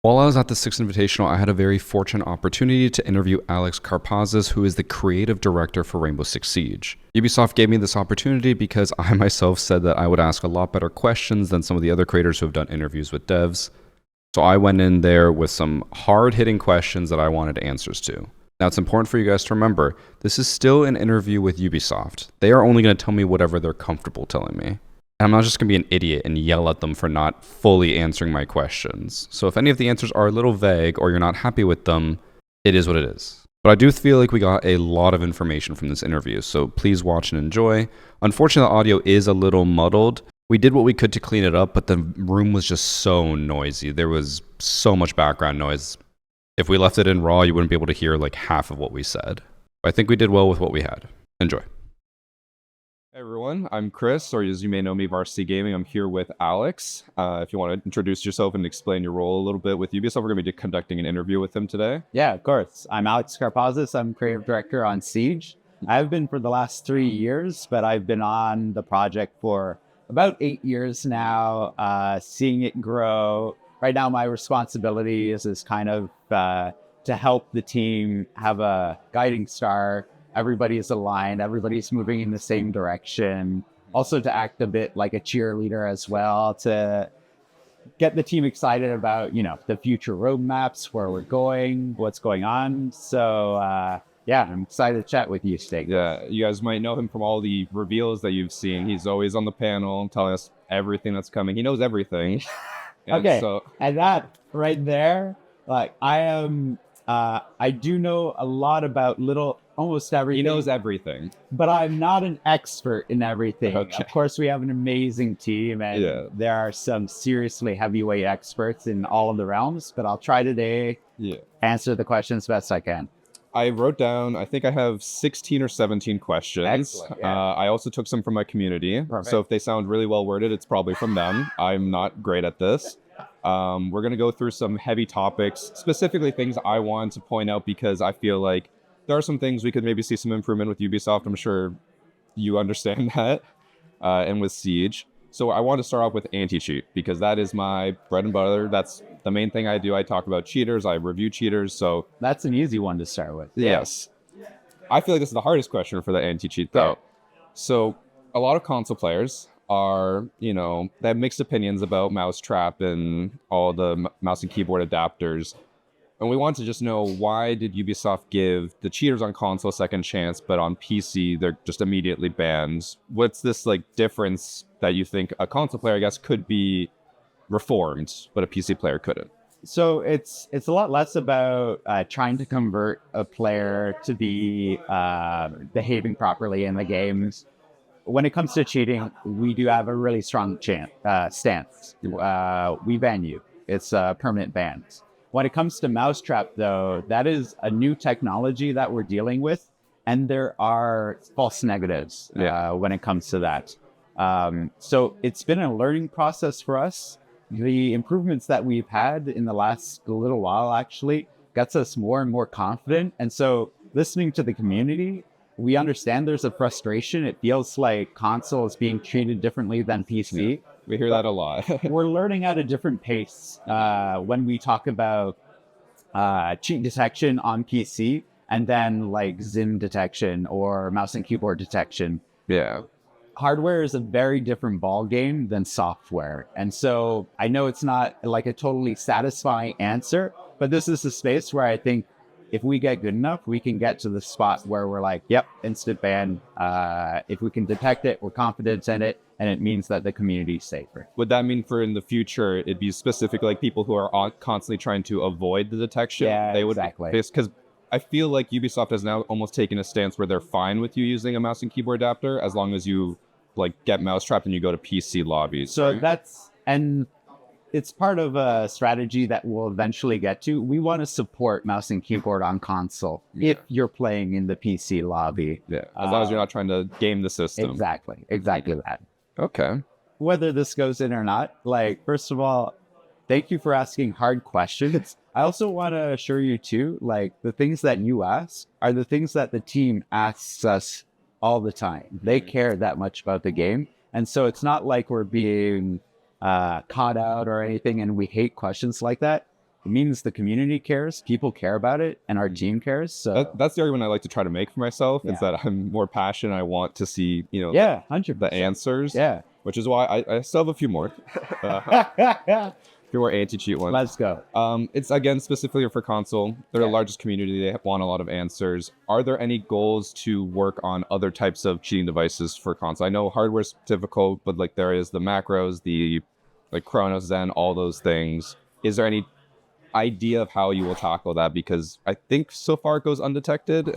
While I was at the 6th Invitational, I had a very fortunate opportunity to interview Alex Karpazis, who is the creative director for Rainbow Six Siege. Ubisoft gave me this opportunity because I myself said that I would ask a lot better questions than some of the other creators who have done interviews with devs. So I went in there with some hard-hitting questions that I wanted answers to. Now, it's important for you guys to remember, this is still an interview with Ubisoft. They are only going to tell me whatever they're comfortable telling me. I'm not just going to be an idiot and yell at them for not fully answering my questions. So if any of the answers are a little vague or you're not happy with them, it is what it is. But I do feel like we got a lot of information from this interview, so please watch and enjoy. Unfortunately, the audio is a little muddled. We did what we could to clean it up, but the room was just so noisy. There was so much background noise. If we left it in raw, you wouldn't be able to hear like half of what we said. I think we did well with what we had. Enjoy. Hey everyone, I'm Chris, or as you may know me, VarsityGaming. I'm here with Alex. If you want to introduce yourself and explain your role a little bit with Ubisoft, we're going to be conducting an interview with him today. Yeah, of course. I'm Alex Karpazis. I'm creative director on Siege. I've been for the last 3 years, but I've been on the project for about 8 years now, seeing it grow. Right now, my responsibility is kind of to help the team have a guiding star. Everybody's aligned, everybody's moving in the same direction. Also to act a bit like a cheerleader as well, to get the team excited about, the future roadmaps, where we're going, what's going on. So yeah, I'm excited to chat with you today. Yeah, you guys might know him from all the reveals that you've seen. He's always on the panel telling us everything that's coming. He knows everything. Okay, and that right there, like I do know a lot about almost everything. He knows everything. But I'm not an expert in everything. Okay. Of course, we have an amazing team, and there are some seriously heavyweight experts in all of the realms, but I'll try today answer the questions best I can. I wrote down, I think I have 16 or 17 questions. Excellent, yeah. I also took some from my community. Perfect. So if they sound really well worded, it's probably from them. I'm not great at this. We're going to go through some heavy topics, specifically things I want to point out because I feel like there are some things we could maybe see some improvement with Ubisoft. I'm sure you understand that. And with Siege. So I want to start off with Anticheat because that is my bread and butter. That's the main thing I do. I talk about cheaters. I review cheaters. So that's an easy one to start with. Yes. I feel like this is the hardest question for the Anticheat though. Yeah. So a lot of console players are, they have mixed opinions about Mousetrap and all the mouse and keyboard adapters. And we want to just know, why did Ubisoft give the cheaters on console a second chance, but on PC, they're just immediately banned? What's this difference that you think a console player, I guess, could be reformed, but a PC player couldn't? So it's a lot less about trying to convert a player to be behaving properly in the games. When it comes to cheating, we do have a really strong stance. We ban you. It's a permanent ban. When it comes to Mousetrap, though, that is a new technology that we're dealing with, and there are false negatives when it comes to that. So it's been a learning process for us. The improvements that we've had in the last little while actually gets us more and more confident. And so listening to the community, we understand there's a frustration. It feels like console is being treated differently than PC. Yeah. We hear that a lot. We're learning at a different pace when we talk about cheat detection on PC and then Zim detection or mouse and keyboard detection. Yeah. Hardware is a very different ball game than software. And so I know it's not a totally satisfying answer, but this is a space where I think if we get good enough, we can get to the spot where we're like, yep, instant ban. If we can detect it, we're confident in it, and it means that the community is safer. Would that mean for in the future, it'd be specifically people who are constantly trying to avoid the detection? Yeah, exactly. Because I feel like Ubisoft has now almost taken a stance where they're fine with you using a mouse and keyboard adapter as long as you get Mousetrap and you go to PC lobbies. So and it's part of a strategy that we'll eventually get to. We want to support mouse and keyboard on console if you're playing in the PC lobby. Yeah, as long as you're not trying to game the system. Exactly that. Okay. Whether this goes in or not, first of all, thank you for asking hard questions. I also want to assure you too, the things that you ask are the things that the team asks us all the time. They care that much about the game. And so it's not like we're being caught out or anything and we hate questions like that. it means the community cares, people care about it, and our team cares. So That's the argument I like to try to make for myself, is Yeah. that I'm more passionate. I want to see, yeah, 100%. the answers. Yeah. Which is why I still have a few more. A few more anti-cheat ones. Let's go. It's, again, specifically for console. They're the largest community. They want a lot of answers. Are there any goals to work on other types of cheating devices for console? I know hardware's difficult, but like there is the macros, the like Chronos, Zen, all those things. Is there any idea of how you will tackle that? Because I think so far it goes undetected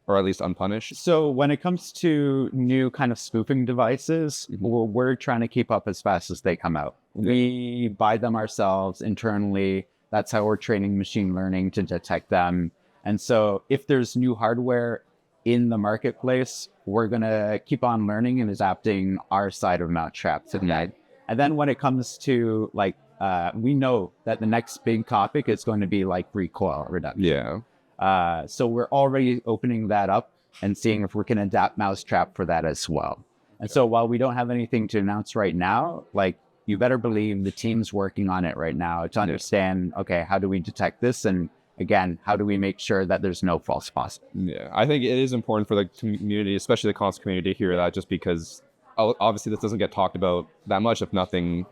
or at least unpunished. So when it comes to new kind of spoofing devices, we're trying to keep up as fast as they come out. We buy them ourselves internally. That's how we're training machine learning to detect them. And so if there's new hardware in the marketplace, we're going to keep on learning and adapting our side of Mousetrap to that. And then when it comes to like, we know that the next big topic is going to be like recoil reduction. Yeah. So we're already opening that up and seeing if we can adapt Mousetrap for that as well. And so while we don't have anything to announce right now, like you better believe the team's working on it right now to understand, okay, how do we detect this? And again, how do we make sure that there's no false positives? Yeah, I think it is important for the community, especially the console community, to hear that, just because obviously this doesn't get talked about that much. If nothing,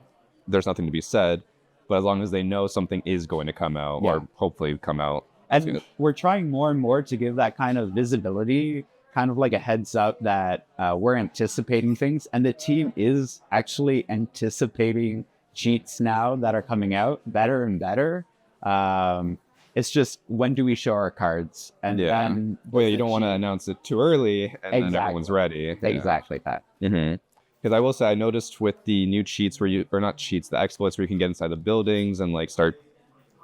there's nothing to be said. But as long as they know something is going to come out, or hopefully come out. And we're trying more and more to give that kind of visibility, kind of like a heads up that we're anticipating things. And the team is actually anticipating cheats now that are coming out better and better. It's just, when do we show our cards? And then you don't want to announce it too early, and then everyone's ready. Exactly that. Because I will say, I noticed with the new cheats the exploits where you can get inside the buildings and like start,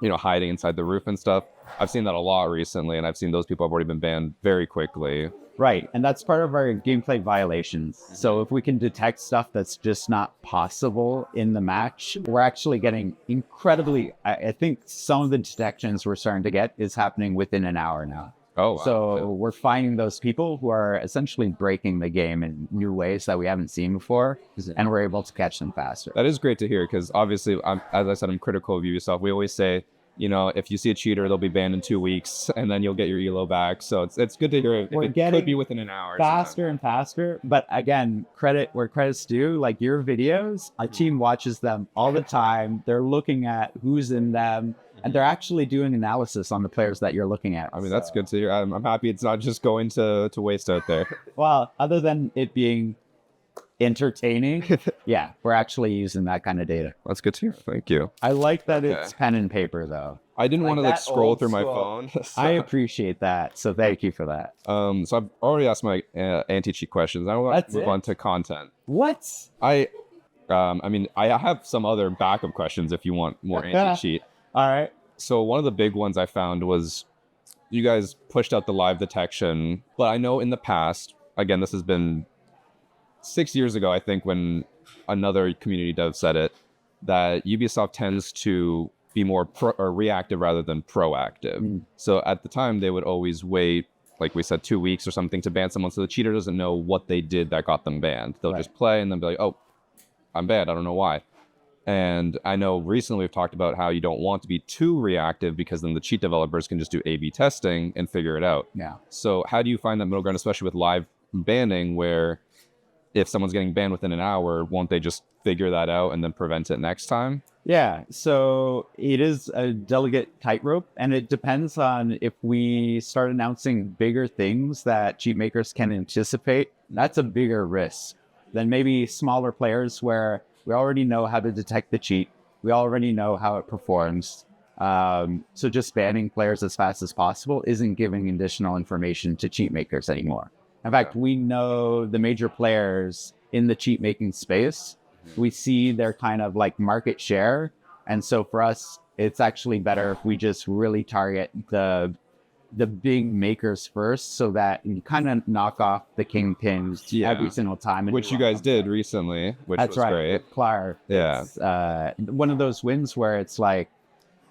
hiding inside the roof and stuff. I've seen that a lot recently, and I've seen those people have already been banned very quickly. Right, and that's part of our gameplay violations. So if we can detect stuff that's just not possible in the match, we're actually getting incredibly, I think some of the detections we're starting to get is happening within an hour now. Oh, wow. So we're finding those people who are essentially breaking the game in new ways that we haven't seen before, and we're able to catch them faster. That is great to hear, because obviously, as I said, I'm critical of Ubisoft. We always say, if you see a cheater, they'll be banned in 2 weeks, and then you'll get your elo back. So it's good to hear it could be within an hour. Faster and faster. But again, credit where credit's due. Like your videos, a team watches them all the time. They're looking at who's in them, and they're actually doing analysis on the players that you're looking at. I mean, that's good to hear. I'm happy it's not just going to waste out there. Well, other than it being entertaining, we're actually using that kind of data. That's good to hear. Thank you. I like that it's pen and paper, though. I didn't want to scroll through my phone. So. I appreciate that. So thank you for that. So I've already asked my anti-cheat questions. I want to move on to content. What? I have some other backup questions if you want more anti-cheat. All right. So one of the big ones I found was you guys pushed out the live detection, but I know in the past, again, this has been 6 years ago, I think, when another community dev said it, that Ubisoft tends to be more reactive rather than proactive. So at the time, they would always wait, like we said, 2 weeks or something to ban someone, so the cheater doesn't know what they did that got them banned. They'll just play and then be like, oh, I'm banned, I don't know why. And I know recently we've talked about how you don't want to be too reactive, because then the cheat developers can just do A/B testing and figure it out. Yeah. So how do you find that middle ground, especially with live banning, where if someone's getting banned within an hour, won't they just figure that out and then prevent it next time? Yeah, so it is a delicate tightrope, and it depends on if we start announcing bigger things that cheat makers can anticipate. That's a bigger risk than maybe smaller players where we already know how to detect the cheat. We already know how it performs. So just banning players as fast as possible isn't giving additional information to cheat makers anymore. In fact, we know the major players in the cheat making space. We see their kind of like market share. And so for us, it's actually better if we just really target the big makers first, so that you kind of knock off the kingpins every single time. Which you guys did recently, which was great. Clar. Yeah. One of those wins where it's like,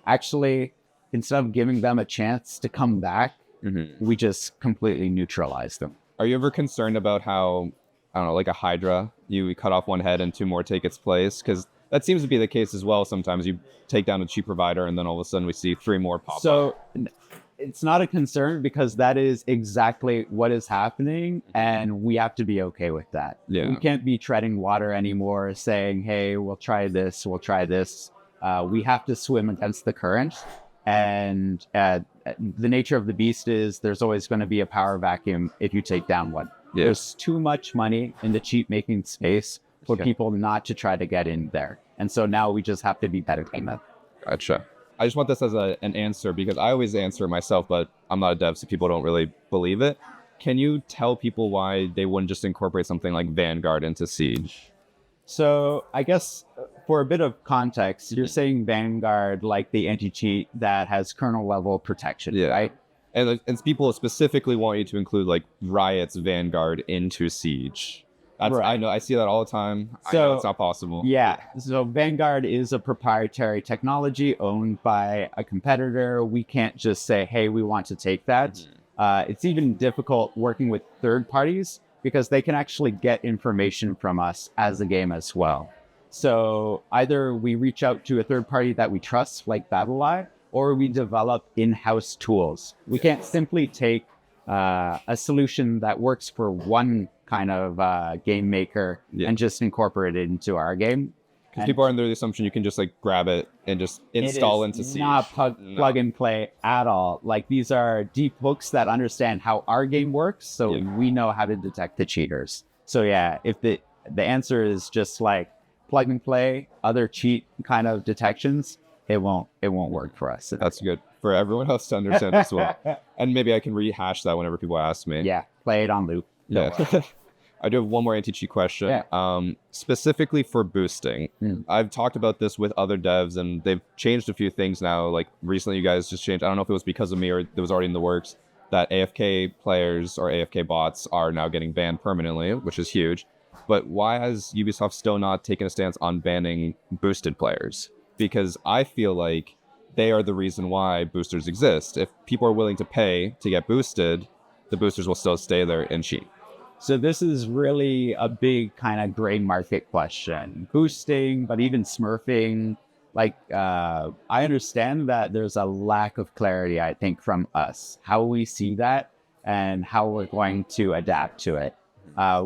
actually, instead of giving them a chance to come back, we just completely neutralize them. Are you ever concerned about how, I don't know, like a Hydra, you cut off one head and two more take its place? Because That seems to be the case as well. Sometimes you take down a cheap provider and then all of a sudden we see 3 more pop up. So it's not a concern because that is exactly what is happening, and we have to be okay with that. Yeah. We can't be treading water anymore, saying, hey, we'll try this, we'll try this. We have to swim against the current. And the nature of the beast is there's always going to be a power vacuum if you take down one. Yeah. There's too much money in the cheat making space for people not to try to get in there. And so now we just have to be better than that. Gotcha. I just want this as an answer because I always answer myself, but I'm not a dev, so people don't really believe it. Can you tell people why they wouldn't just incorporate something like Vanguard into Siege? So I guess for a bit of context, you're saying Vanguard like the anti-cheat that has kernel level protection, right? And people specifically want you to include like Riot's Vanguard into Siege. I know, I see that all the time. So, I know it's not possible. Yeah. So Vanguard is a proprietary technology owned by a competitor. We can't just say, hey, we want to take that. It's even difficult working with third parties because they can actually get information from us as a game as well. So either we reach out to a third party that we trust, like BattleEye, or we develop in-house tools. We can't simply take a solution that works for one kind of game maker and just incorporate it into our game. Because people are under the assumption you can just like grab it and just install into Siege. Not plug and play at all. Like these are deep hooks that understand how our game works, so we know how to detect the cheaters. So yeah, if the answer is just like plug and play, other cheat kind of detections, it won't work for us. That's good for everyone else to understand as well. And maybe I can rehash that whenever people ask me. Yeah, play it on loop. Yeah. I do have one more anti-cheat question. Yeah. Specifically for boosting. I've talked about this with other devs and they've changed a few things now. Like recently you guys just changed, I don't know if it was because of me or it was already in the works, that AFK players or AFK bots are now getting banned permanently, which is huge. But why has Ubisoft still not taken a stance on banning boosted players? Because I feel like they are the reason why boosters exist. If people are willing to pay to get boosted, the boosters will still stay there and cheat. So this is really a big kind of gray market question. Boosting, but even smurfing, like I understand that there's a lack of clarity, I think, from us, how we see that and how we're going to adapt to it.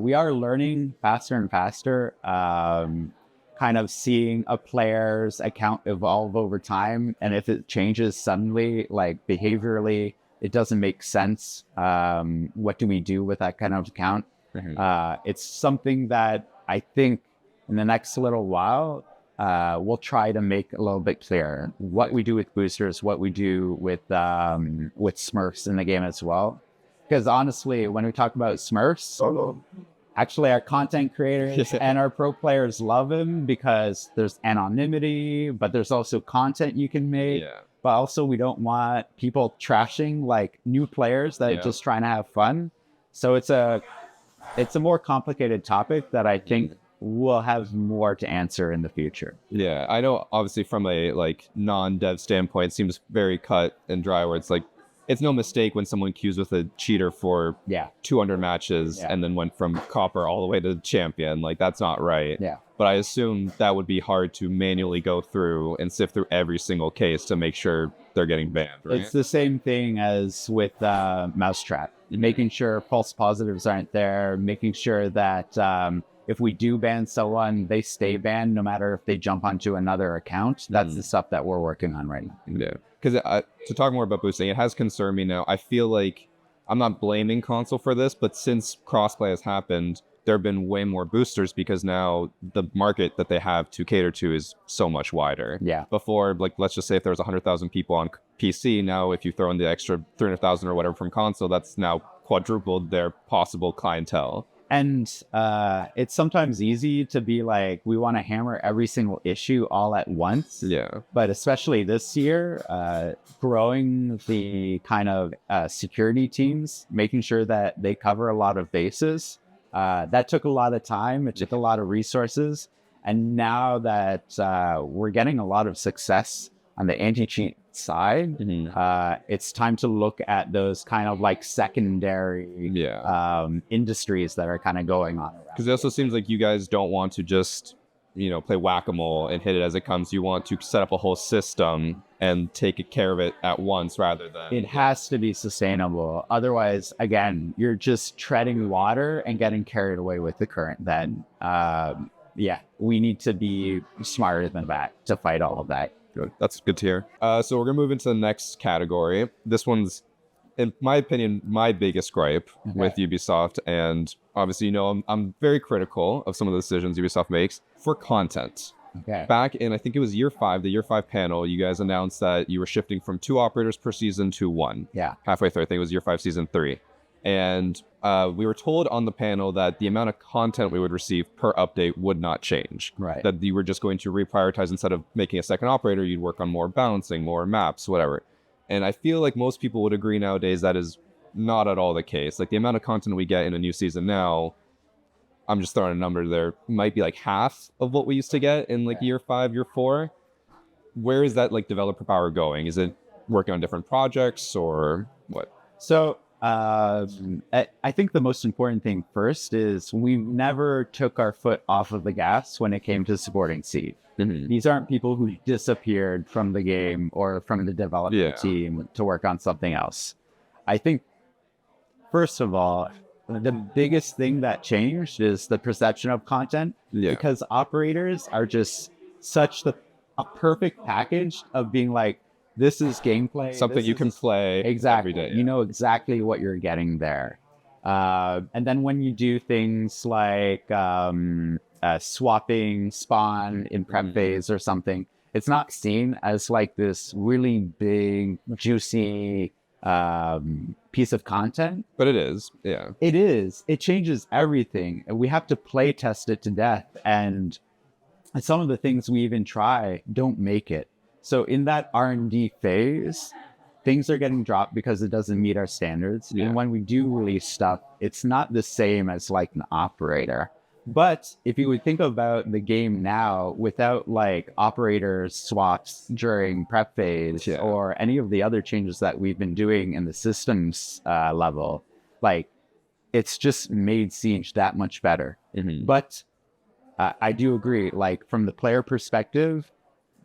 We are learning faster and faster, kind of seeing a player's account evolve over time. And if it changes suddenly, like behaviorally, it doesn't make sense. What do we do with that kind of account? It's something that I think in the next little while, we'll try to make a little bit clearer. What we do with boosters, what we do with Smurfs in the game as well. Because honestly, when we talk about Smurfs, actually our content creators and our pro players love them because there's anonymity, but there's also content you can make. But also we don't want people trashing like new players that are just trying to have fun. So it's a more complicated topic that I think we'll have more to answer in the future. Yeah, I know obviously from a like non-dev standpoint, it seems very cut and dry where it's like, it's no mistake when someone queues with a cheater for 200 matches and then went from copper all the way to champion. Like that's not right. But I assume that would be hard to manually go through and sift through every single case to make sure they're getting banned, right? It's the same thing as with Mousetrap, making sure false positives aren't there, making sure that if we do ban someone, they stay banned no matter if they jump onto another account. That's the stuff that we're working on right now. Yeah. Because to talk more about boosting, it has concerned me now. I feel like I'm not blaming console for this, but since crossplay has happened, there have been way more boosters because now the market that they have to cater to is so much wider. Before, like, let's just say if there was 100,000 people on PC, now if you throw in the extra 300,000 or whatever from console, that's now quadrupled their possible clientele. And it's sometimes easy to be like, we want to hammer every single issue all at once. But especially this year, growing the kind of security teams, making sure that they cover a lot of bases, that took a lot of time. It took a lot of resources. And now that we're getting a lot of success on the anti-cheat side, it's time to look at those kind of like secondary industries that are kind of going on around. Because it also seems like you guys don't want to just play whack-a-mole and hit it as it comes. You want to set up a whole system and take care of it at once rather than... It has to be sustainable. Otherwise, again, you're just treading water and getting carried away with the current then. We need to be smarter than that to fight all of that. Good. That's good to hear. So we're going to move into the next category. This one's, in my opinion, my biggest gripe with Ubisoft. And obviously, I'm very critical of some of the decisions Ubisoft makes for content. Okay. Back in, I think it was year 5, the year 5 panel, you guys announced that you were shifting from 2 operators per season to 1. Yeah. Halfway through, I think it was year 5, season 3. And we were told on the panel that the amount of content we would receive per update would not change. Right. That you were just going to reprioritize. Instead of making a second operator, you'd work on more balancing, more maps, whatever. And I feel like most people would agree nowadays that is not at all the case. Like the amount of content we get in a new season now, I'm just throwing a number there, might be like half of what we used to get in like year 5, year 4. Where is that like developer power going? Is it working on different projects or what? So I think the most important thing first is we never took our foot off of the gas when it came to supporting Siege. Mm-hmm. These aren't people who disappeared from the game or from the development team to work on something else. I think, first of all, the biggest thing that changed is the perception of content, because operators are just such a perfect package of being like, this is gameplay. Something you can play exactly. every day. You know exactly what you're getting there. And then when you do things like swapping spawn in prep phase or something, it's not seen as like this really big, juicy piece of content. But it is, yeah. It is. It changes everything. And we have to play test it to death. And some of the things we even try don't make it. So in that R&D phase, things are getting dropped because it doesn't meet our standards. Yeah. And when we do release stuff, it's not the same as like an operator. But if you would think about the game now without like operator swaps during prep phase or any of the other changes that we've been doing in the systems level, like it's just made Siege that much better. Mm-hmm. But I do agree, like from the player perspective,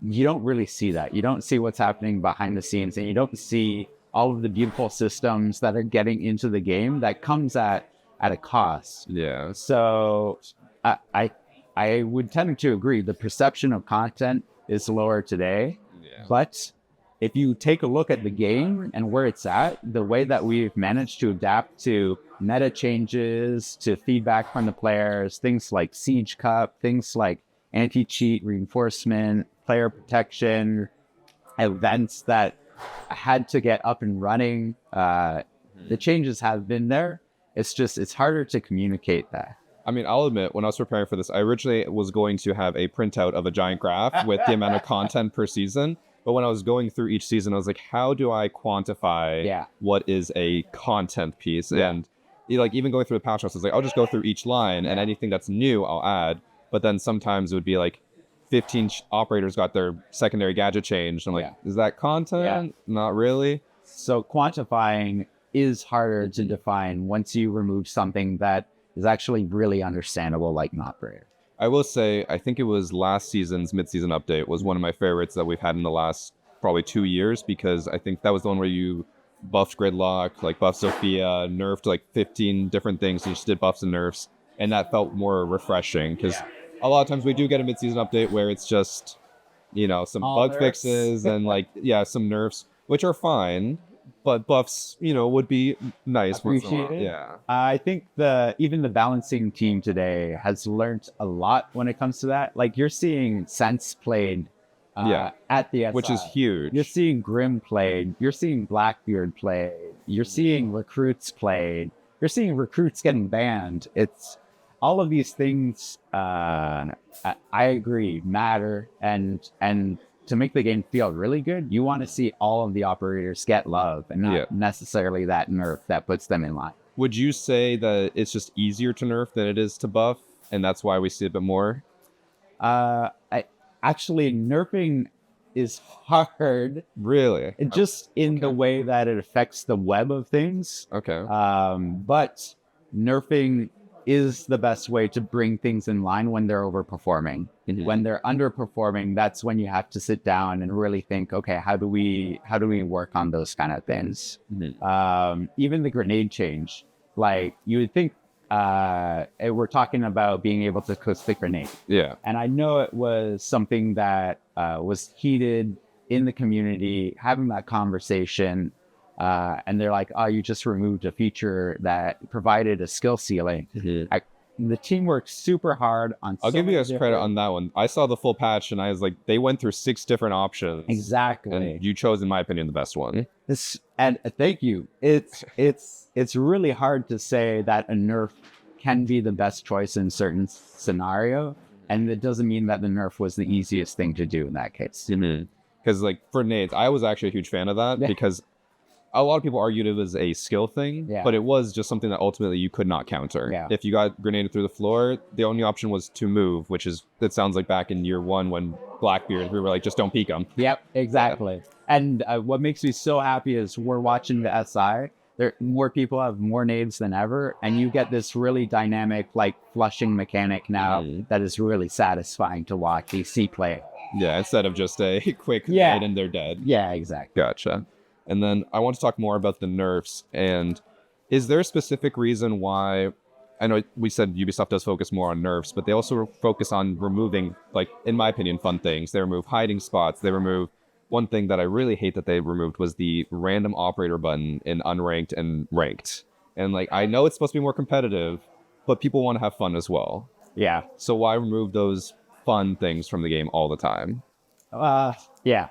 you don't really see that. You don't see what's happening behind the scenes, and you don't see all of the beautiful systems that are getting into the game that comes at a cost. Yeah. So I would tend to agree. The perception of content is lower today, but if you take a look at the game and where it's at, the way that we've managed to adapt to meta changes, to feedback from the players, things like Siege Cup, things like anti-cheat reinforcement, player protection, events that had to get up and running. The changes have been there. It's harder to communicate that. I mean, I'll admit, when I was preparing for this, I originally was going to have a printout of a giant graph with the amount of content per season. But when I was going through each season, I was like, how do I quantify what is a content piece? Yeah. And like even going through the patch notes, I was like, I'll just go through each line and anything that's new, I'll add. But then sometimes it would be like 15 operators got their secondary gadget changed. I'm like, is that content? Not really. So quantifying is harder to define once you remove something that is actually really understandable like an operator. I will say, I think it was last season's mid-season update was one of my favorites that we've had in the last probably 2 years, because I think that was the one where you buffed Gridlock, like buffed Sophia, nerfed like 15 different things, and you just did buffs and nerfs. And that felt more refreshing, because a lot of times we do get a mid-season update where it's just, some bug fixes and some nerfs, which are fine, but buffs, would be nice. Appreciated. Yeah. I think even the balancing team today has learned a lot when it comes to that. Like you're seeing Sense played at the SI, which is huge. You're seeing Grim played. You're seeing Blackbeard played. You're seeing recruits played. You're seeing recruits getting banned. It's all of these things. I agree matter, and to make the game feel really good, you want to see all of the operators get love and not necessarily that nerf that puts them in line. Would you say that it's just easier to nerf than it is to buff, and that's why we see a bit more? Actually, nerfing is hard. Really? Just in the way that it affects the web of things. Okay. But nerfing is the best way to bring things in line when they're overperforming. When they're underperforming, that's when you have to sit down and really think, okay, how do we work on those kind of things? Even the grenade change, like you would think, we're talking about being able to cook the grenade. Yeah. And I know it was something that was heated in the community, having that conversation. And they're like, oh, you just removed a feature that provided a skill ceiling. The team worked super hard on. I'll give you guys credit on that one. I saw the full patch and I was like, they went through 6 different options. Exactly. And you chose, in my opinion, the best one. And thank you. It's really hard to say that a nerf can be the best choice in certain scenario. And it doesn't mean that the nerf was the easiest thing to do in that case. Because like for nades, I was actually a huge fan of that because a lot of people argued it was a skill thing, but it was just something that ultimately you could not counter. If you got grenaded through the floor, the only option was to move, which is, it sounds like back in year 1 when Blackbeard, we were like, just don't peek them. Yep, exactly. And what makes me so happy is we're watching the SI. More people have more nades than ever, and you get this really dynamic, like, flushing mechanic now that is really satisfying to watch DC play. Yeah, instead of just a quick hit and they're dead. Yeah, exactly. Gotcha. And then I want to talk more about the nerfs. And is there a specific reason why, I know we said Ubisoft does focus more on nerfs, but they also focus on removing, like, in my opinion, fun things. They remove hiding spots. They remove, one thing that I really hate that they removed was the random operator button in unranked and ranked. And like, I know it's supposed to be more competitive, but people want to have fun as well. Yeah. So why remove those fun things from the game all the time? Yeah.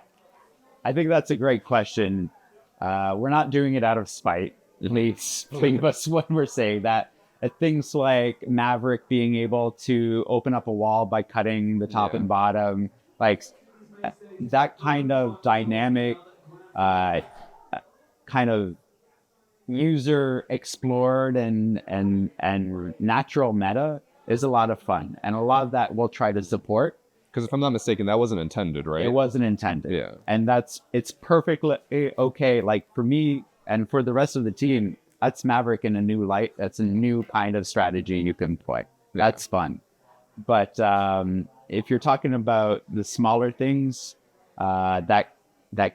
I think that's a great question. We're not doing it out of spite. Please believe us when we're saying that. Things like Maverick being able to open up a wall by cutting the top and bottom, like that kind of dynamic, kind of user explored and natural meta is a lot of fun, and a lot of that we'll try to support. Because if I'm not mistaken, that wasn't intended, right? It wasn't intended. Yeah. And it's perfectly okay. Like for me and for the rest of the team, that's Maverick in a new light. That's a new kind of strategy you can play. That's fun. But if you're talking about the smaller things that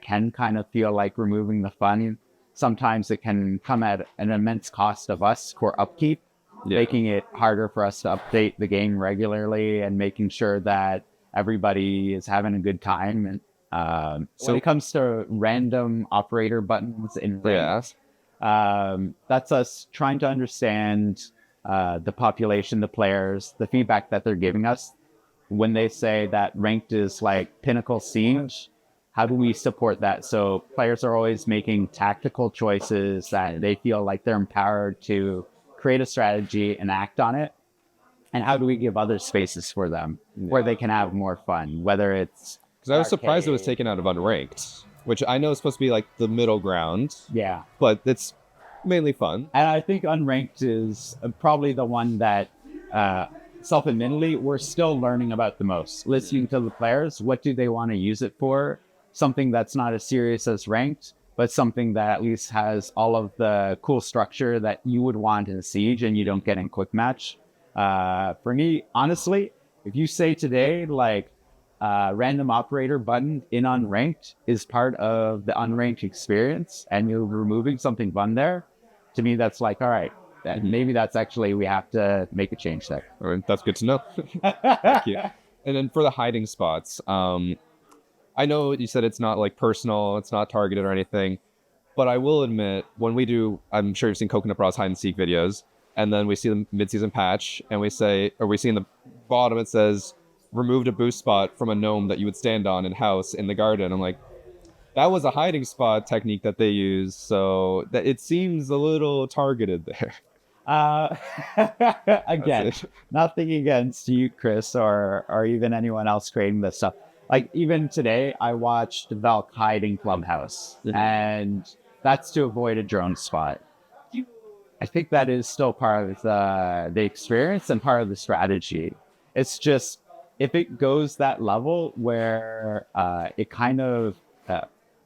can kind of feel like removing the fun, sometimes it can come at an immense cost of us for upkeep, making it harder for us to update the game regularly and making sure that everybody is having a good time. And when it comes to random operator buttons in ranked, that's us trying to understand the population, the players, the feedback that they're giving us. When they say that ranked is like pinnacle siege, how do we support that? So players are always making tactical choices that they feel like they're empowered to create a strategy and act on it. And how do we give other spaces for them where they can have more fun, whether it's... Because I was surprised it was taken out of unranked, which I know is supposed to be like the middle ground. Yeah. But it's mainly fun. And I think unranked is probably the one that, self-admittedly, we're still learning about the most. Listening to the players, what do they want to use it for? Something that's not as serious as ranked, but something that at least has all of the cool structure that you would want in a siege and you don't get in quick match. For me, honestly, if you say today, like, random operator button in unranked is part of the unranked experience and you're removing something fun there, to me, that's like, all right, maybe that's actually, we have to make a change there. All right, that's good to know. Thank you. And then for the hiding spots, I know you said it's not like personal, it's not targeted or anything, but I will admit, when we do, I'm sure you've seen Coconut Bras hide and seek videos, and then we see the mid-season patch, and we see in the bottom, it says, removed a boost spot from a gnome that you would stand on in house in the garden. I'm like, that was a hiding spot technique that they used, so that it seems a little targeted there. Again, nothing against you, Chris, or even anyone else creating this stuff. Like, even today, I watched Valk hide in Clubhouse, and that's to avoid a drone spot. I think that is still part of the experience and part of the strategy. It's just, if it goes that level where it kind of,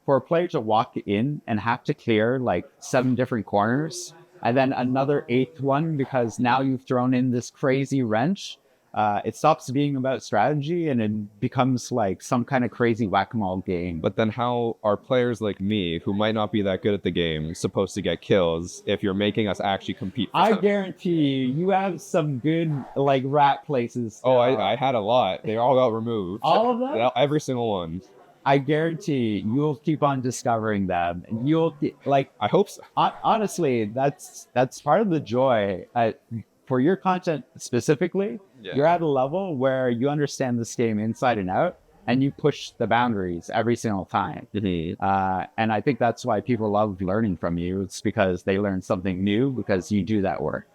for a player to walk in and have to clear like 7 different corners and then another eighth one because now you've thrown in this crazy wrench. It stops being about strategy and it becomes like some kind of crazy whack-a-mole game. But then how are players like me, who might not be that good at the game, supposed to get kills if you're making us actually compete? I guarantee you have some good like rat places. Oh, I had a lot. They all got removed. All of them? Every single one. I guarantee you'll keep on discovering them, and you'll like. I hope so. Honestly, that's part of the joy. For your content specifically, you're at a level where you understand this game inside and out, and you push the boundaries every single time. And I think that's why people love learning from you. It's because they learn something new because you do that work.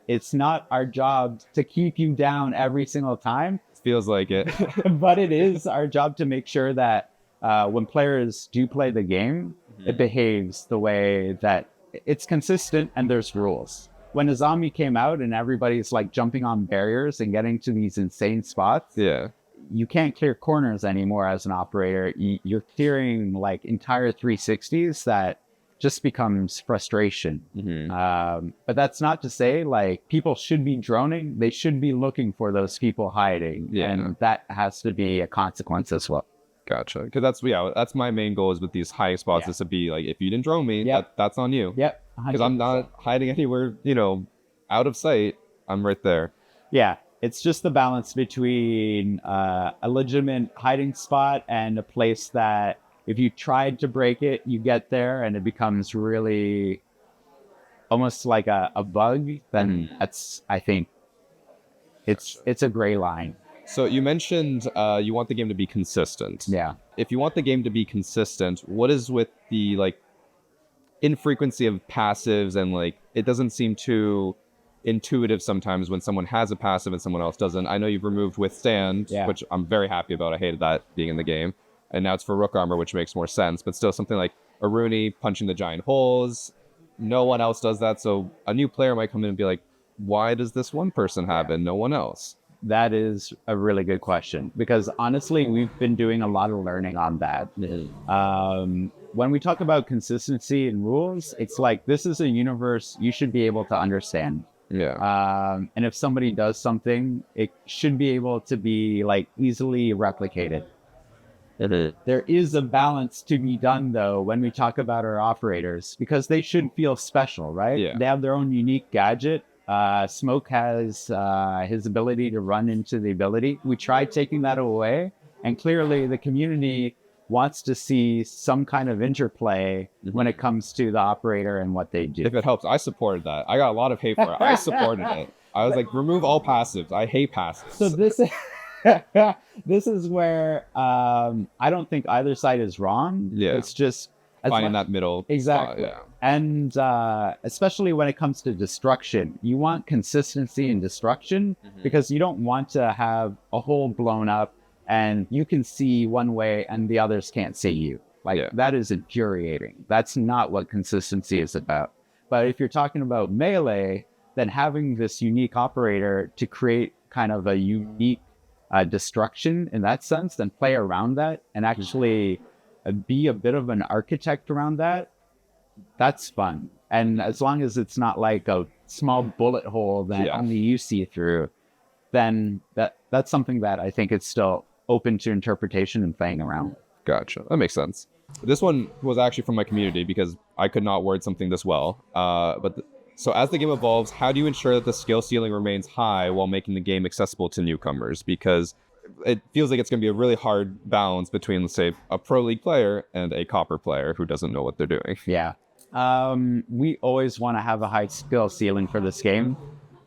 It's not our job to keep you down every single time. Feels like it. But it is our job to make sure that when players do play the game, it behaves the way that it's consistent and there's rules. When a zombie came out and everybody's like jumping on barriers and getting to these insane spots, you can't clear corners anymore as an operator. You're clearing like entire 360s that just becomes frustration. But that's not to say like people should be droning. They should be looking for those people hiding. And that has to be a consequence as well. Gotcha. Because that's my main goal is with these high spots is to be like, if you didn't drone me, that's on you. Because I'm not hiding anywhere, out of sight. I'm right there. Yeah. It's just the balance between a legitimate hiding spot and a place that if you tried to break it, you get there and it becomes really almost like a bug, then that's, I think, it's a gray line. So you mentioned you want the game to be consistent. Yeah. If you want the game to be consistent, what is with the like infrequency of passives and like it doesn't seem too intuitive sometimes when someone has a passive and someone else doesn't. I know you've removed withstand, which I'm very happy about. I hated that being in the game. And now it's for Rook Armor, which makes more sense. But still something like Aruni punching the giant holes. No one else does that. So a new player might come in and be like, why does this one person have it and no one else? That is a really good question. Because honestly, we've been doing a lot of learning on that. When we talk about consistency and rules, it's like this is a universe you should be able to understand. And if somebody does something, it should be able to be like easily replicated. There is a balance to be done, though, when we talk about our operators, because they should feel special, right? They have their own unique gadget. Smoke has his ability to run into the ability. We tried taking that away, and clearly the community wants to see some kind of interplay when it comes to the operator and what they do. If it helps, I supported that. I got a lot of hate for it. I supported it. I was like, remove all passives. I hate passives. So this is where I don't think either side is wrong. It's just finding that middle exactly spot, And especially when it comes to destruction, you want consistency in destruction because you don't want to have a hole blown up and you can see one way and the others can't see you. That is infuriating. That's not what consistency is about. But if you're talking about melee, then having this unique operator to create kind of a unique destruction in that sense, then play around that and actually be a bit of an architect around that, that's fun. And as long as it's not like a small bullet hole that only you see through, then that's something that I think it's still open to interpretation and playing around. Gotcha. That makes sense. This one was actually from my community because I could not word something this well. So as the game evolves, how do you ensure that the skill ceiling remains high while making the game accessible to newcomers? Because it feels like it's going to be a really hard balance between, let's say, a pro league player and a copper player who doesn't know what they're doing. We always want to have a high skill ceiling for this game.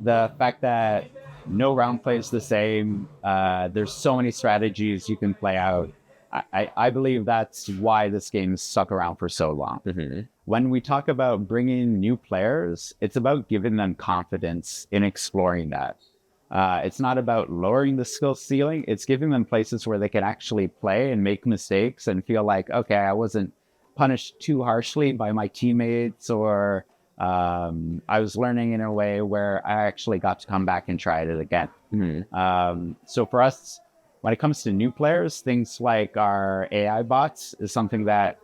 The fact that no round plays the same, there's so many strategies you can play out. I believe that's why this game stuck around for so long. When we talk about bringing new players, it's about giving them confidence in exploring that. It's not about lowering the skill ceiling. It's giving them places where they can actually play and make mistakes and feel like, okay, I wasn't punished too harshly by my teammates, or I was learning in a way where I actually got to come back and try it again. So for us, when it comes to new players, things like our AI bots is something that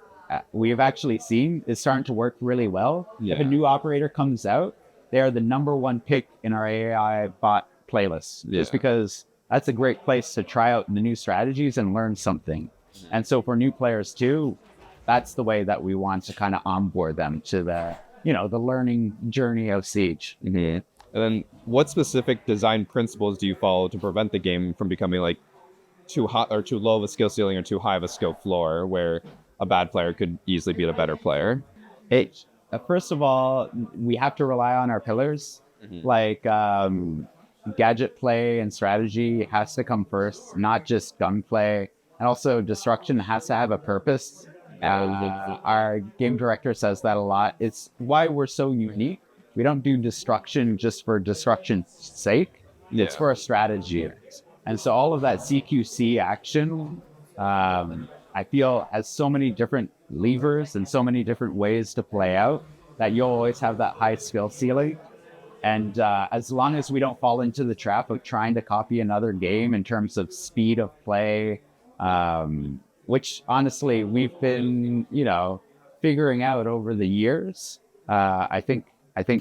we've actually seen is starting to work really well. Yeah. If a new operator comes out, they are the number one pick in our AI bot playlist, just because that's a great place to try out the new strategies and learn something. And so for new players too, that's the way that we want to kind of onboard them to the, the learning journey of Siege. And then what specific design principles do you follow to prevent the game from becoming like too high or too low of a skill ceiling or too high of a skill floor where a bad player could easily beat a better player? First of all, we have to rely on our pillars. Like gadget play and strategy has to come first, not just gunplay. And also destruction has to have a purpose. Our game director says that a lot. It's why we're so unique. We don't do destruction just for destruction's sake. It's for a strategy. And so all of that CQC action, I feel has so many different levers and so many different ways to play out that you'll always have that high skill ceiling. And as long as we don't fall into the trap of trying to copy another game in terms of speed of play, which honestly we've been, figuring out over the years, I think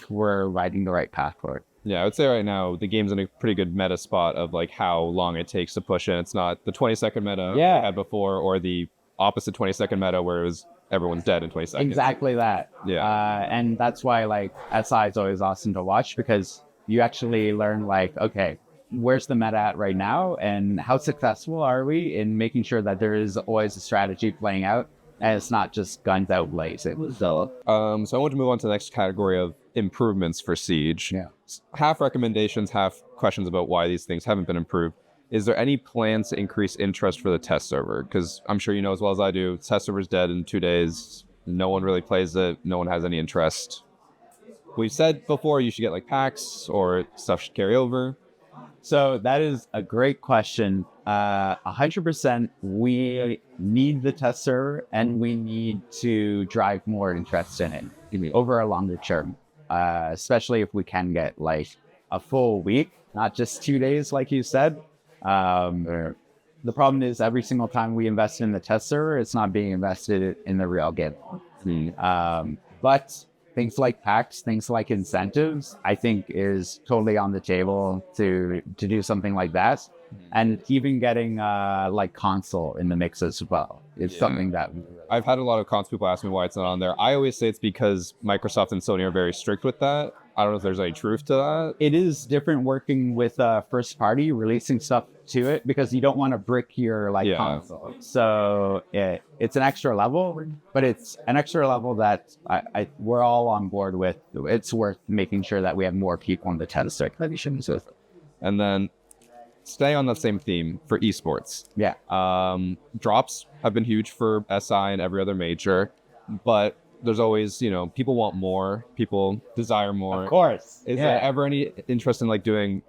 we're riding the right path for it. Yeah, I would say right now the game's in a pretty good meta spot of like how long it takes to push in. It's not the 20-second meta we had before or the opposite 20-second meta where it was everyone's dead in 20 seconds. Exactly that. Yeah. And that's why like SI is always awesome to watch, because you actually learn like, okay, where's the meta at right now and how successful are we in making sure that there is always a strategy playing out and it's not just guns out blazing. So I want to move on to the next category of improvements for Siege. Yeah. Half recommendations, half questions about why these things haven't been improved. Is there any plans to increase interest for the test server? Because I'm sure you know as well as I do, test server's dead in 2 days. No one really plays it. No one has any interest. We've said before you should get like packs or stuff should carry over. So that is a great question. 100%, we need the test server and we need to drive more interest in it over a longer term, especially if we can get like a full week, not just 2 days, like you said. The problem is every single time we invest in the test server, it's not being invested in the real game. But things like packs, things like incentives, I think is totally on the table to do something like that. And even getting like console in the mix as well. It's something that I've had a lot of cons people ask me why it's not on there. I always say it's because Microsoft and Sony are very strict with that. I don't know if there's any truth to that. It is different working with first party, releasing stuff to it, because you don't want to brick your console. So it's an extra level, but it's an extra level that we're all on board with. It's worth making sure that we have more people on the test server. And then stay on the same theme for esports. Yeah. Drops have been huge for SI and every other major, but there's always, people want more, people desire more. Of course. Is there ever any interest in like doing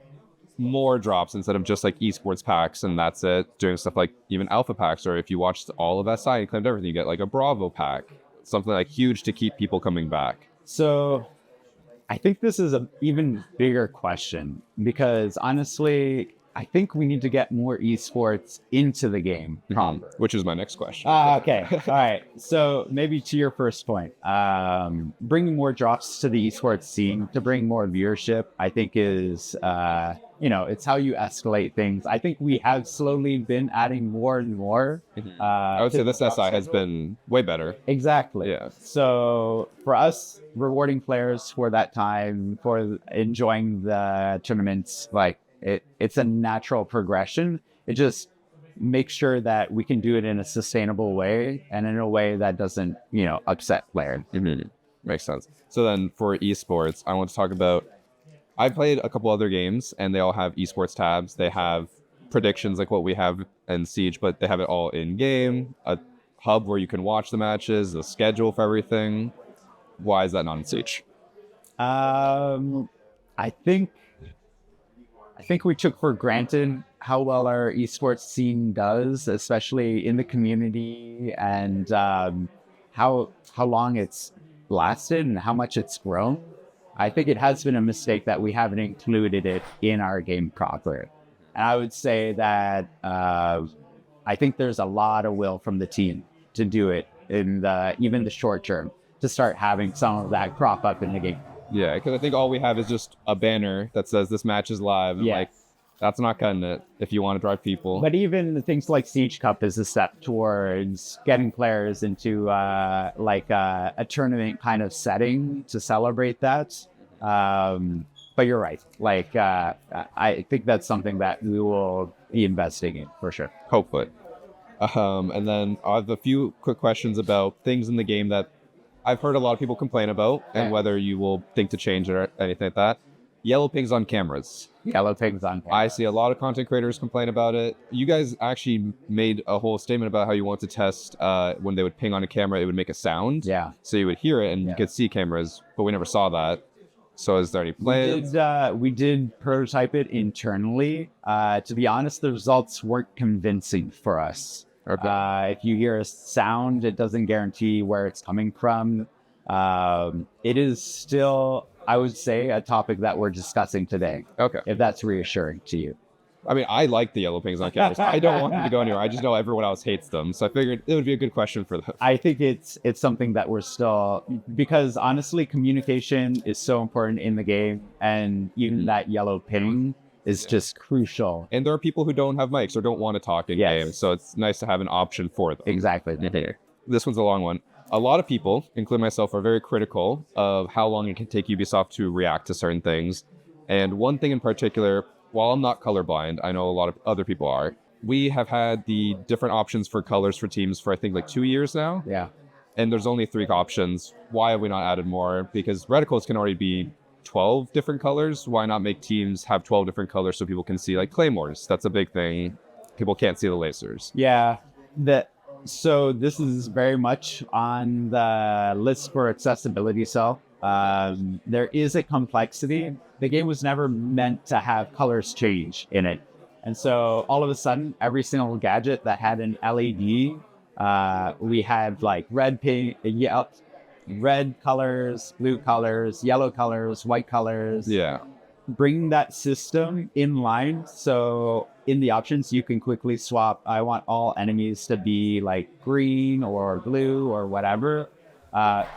more drops instead of just like esports packs and that's it, doing stuff like even alpha packs, or if you watched all of SI and claimed everything, you get like a Bravo pack, something like huge to keep people coming back? So I think this is an even bigger question, because honestly, I think we need to get more esports into the game proper. Which is my next question. Okay. All right. So maybe to your first point, bringing more drops to the esports scene to bring more viewership, I think is, it's how you escalate things. I think we have slowly been adding more and more. I would say this SI has been way better. Exactly. Yeah. So for us, rewarding players for that time, for enjoying the tournaments, like, it's a natural progression. It just makes sure that we can do it in a sustainable way and in a way that doesn't, upset players. Makes sense. So then for esports, I want to talk about, I played a couple other games and they all have esports tabs. They have predictions like what we have in Siege, but they have it all in game, a hub where you can watch the matches, a schedule for everything. Why is that not in Siege? I think we took for granted how well our esports scene does, especially in the community, and how long it's lasted and how much it's grown. I think it has been a mistake that we haven't included it in our game proper. And I would say that I think there's a lot of will from the team to do it in even the short term to start having some of that crop up in the game. Yeah, because I think all we have is just a banner that says this match is live. And Yeah. like, that's not cutting it if you want to drive people. But even things like Siege Cup is a step towards getting players into a tournament kind of setting to celebrate that. But you're right. Like, I think that's something that we will be investing in for sure. Hopefully. And then I have a few quick questions about things in the game that I've heard a lot of people complain about, and whether you will think to change it or anything like that. Yellow pings on cameras. Yellow pings on camera. I see a lot of content creators complain about it. You guys actually made a whole statement about how you want to test when they would ping on a camera, it would make a sound. Yeah. So you would hear it and you could see cameras, but we never saw that. So is there any plans? We did prototype it internally. To be honest, the results weren't convincing for us. Okay. If you hear a sound, it doesn't guarantee where it's coming from. It is still, I would say, a topic that we're discussing today. Okay. If that's reassuring to you. I mean, I like the yellow pings on cameras. I don't want them to go anywhere. I just know everyone else hates them. So I figured it would be a good question for them. I think it's something that we're still, because honestly, communication is so important in the game, and even that yellow ping is just crucial. And there are people who don't have mics or don't want to talk in games, so it's nice to have an option for them. Exactly. This one's a long one. A lot of people, including myself, are very critical of how long it can take Ubisoft to react to certain things. And one thing in particular, while I'm not colorblind, I know a lot of other people are, we have had the different options for colors for teams for I think like 2 years now. Yeah. And there's only 3 options. Why have we not added more? Because reticles can already be 12 different colors. Why not make teams have 12 different colors so people can see like claymores? That's a big thing. People can't see the lasers. Yeah. So this is very much on the list for accessibility. So there is a complexity. The game was never meant to have colors change in it. And so all of a sudden, every single gadget that had an LED, we had like red colors, blue colors, yellow colors, white colors. Yeah. Bring that system in line. So in the options, you can quickly swap. I want all enemies to be like green or blue or whatever.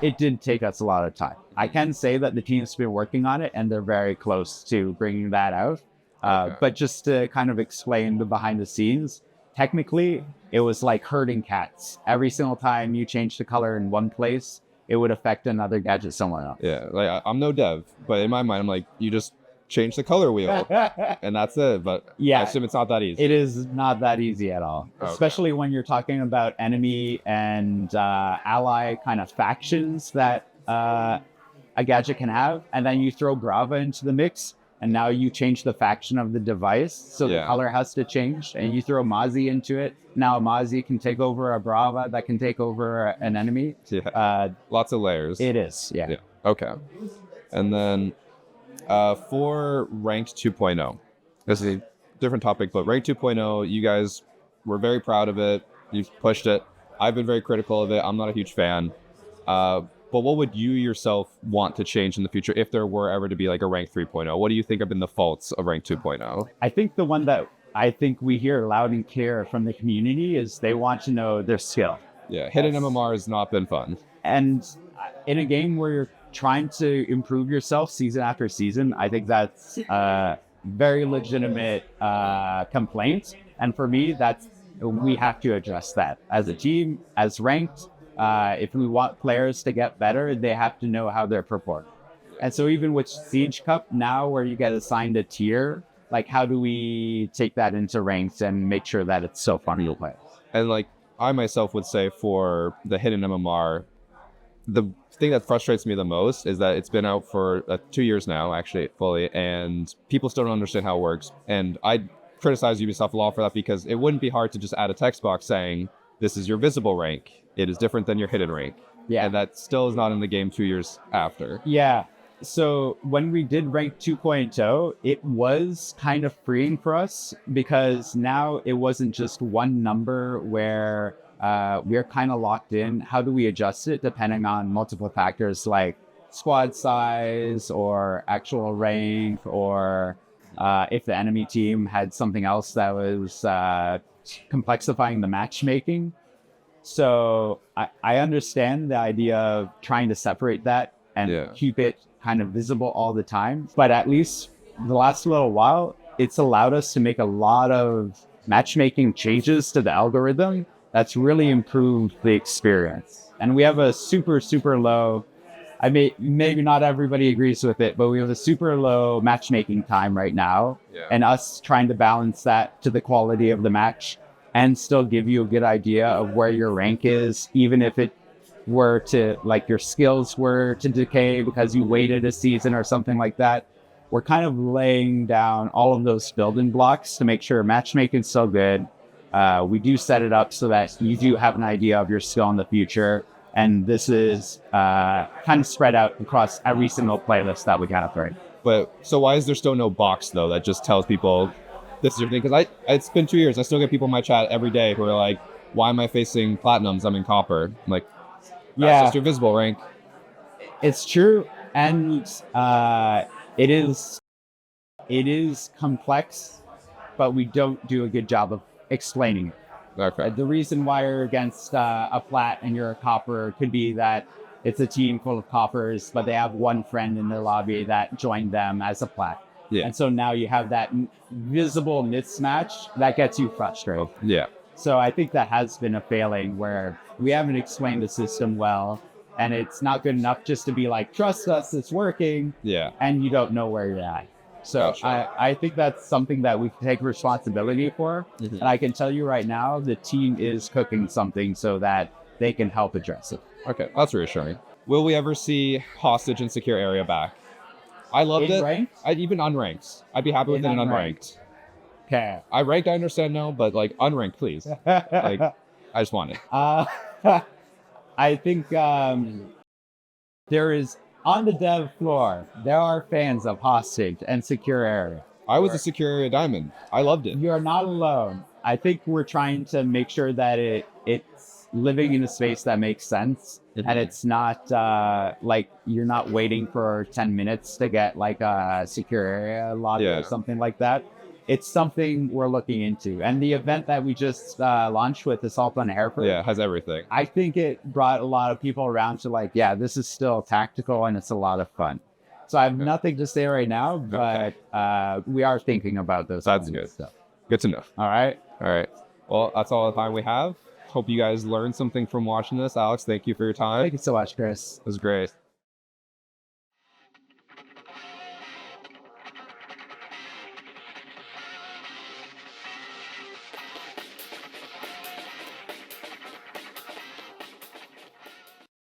It did take us a lot of time. I can say that the team's been working on it and they're very close to bringing that out. But just to kind of explain the behind the scenes, technically, it was like herding cats. Every single time you change the color in one place, it would affect another gadget somewhere else. Yeah, like I'm no dev, but in my mind, I'm like, you just change the color wheel and that's it. But yeah, I assume it's not that easy. It is not that easy at all, especially when you're talking about enemy and ally kind of factions that a gadget can have. And then you throw Brava into the mix. And now you change the faction of the device, so the color has to change. And you throw Mozzie into it. Now Mozzie can take over a Brava that can take over an enemy. Yeah. Lots of layers. It is, yeah. Okay. And then for Ranked 2.0, this is a different topic, but Ranked 2.0, you guys were very proud of it. You've pushed it. I've been very critical of it. I'm not a huge fan. But what would you yourself want to change in the future if there were ever to be like a Rank 3.0? What do you think have been the faults of Rank 2.0? I think the one that I think we hear loud and clear from the community is they want to know their skill. Yeah, hidden MMR has not been fun. And in a game where you're trying to improve yourself season after season, I think that's a very legitimate complaint. And for me, we have to address that as a team, as ranked. If we want players to get better, they have to know how they're performing. And so even with Siege Cup now, where you get assigned a tier, like how do we take that into ranks and make sure that it's so fun to play? And like I myself would say for the hidden MMR, the thing that frustrates me the most is that it's been out for 2 years now, actually, fully, and people still don't understand how it works. And I criticize Ubisoft a lot for that because it wouldn't be hard to just add a text box saying, this is your visible rank. It is different than your hidden rank. Yeah. And that still is not in the game 2 years after. Yeah. So when we did rank 2.0, it was kind of freeing for us because now it wasn't just one number where we're kind of locked in. How do we adjust it depending on multiple factors like squad size or actual rank or if the enemy team had something else that was complexifying the matchmaking. So I understand the idea of trying to separate that and keep it kind of visible all the time. But at least the last little while, it's allowed us to make a lot of matchmaking changes to the algorithm that's really improved the experience. And we have a super, super low, maybe not everybody agrees with it, but we have a super low matchmaking time right now. And us trying to balance that to the quality of the match and still give you a good idea of where your rank is, even if it were to, like, your skills were to decay because you waited a season or something like that. We're kind of laying down all of those building blocks to make sure matchmaking is still good. We do set it up so that you do have an idea of your skill in the future. And this is kind of spread out across every single playlist that we kind of throw. But so why is there still no box though that just tells people this is your thing? Because it's been 2 years. I still get people in my chat every day who are like, "Why am I facing platinums? I'm in copper." I'm like, that's just your visible rank. It's true, and it is complex, but we don't do a good job of explaining it. Okay. The reason why you're against a plat and you're a copper could be that it's a team full of coppers, but they have one friend in their lobby that joined them as a plat. Yeah. And so now you have that visible mismatch that gets you frustrated. Yeah. So I think that has been a failing where we haven't explained the system well, and it's not good enough just to be like, trust us, it's working. Yeah. And you don't know where you're at. So Gotcha. I think that's something that we can take responsibility for. Mm-hmm. And I can tell you right now, the team is cooking something so that they can help address it. Okay, that's reassuring. Will we ever see hostage and secure area back? I loved it. Ranked? Even unranked. I'd be happy with it in unranked. Okay. I ranked, I understand now, but like unranked, please. Like, I just want it. I think there is, on the dev floor, there are fans of hostage and secure area. I was a secure area diamond. I loved it. You're not alone. I think we're trying to make sure that it's living in a space that makes sense. And it's not like you're not waiting for 10 minutes to get like a secure area lobby or something like that. It's something we're looking into. And the event that we just launched with Assault on Hereford, has everything. I think it brought a lot of people around to like, yeah, this is still tactical and it's a lot of fun. So I have nothing to say right now, but we are thinking about those. That's good. Stuff. Good to know. All right. Well, that's all the time we have. Hope you guys learned something from watching this. Alex, thank you for your time. Thank you so much, Chris. It was great.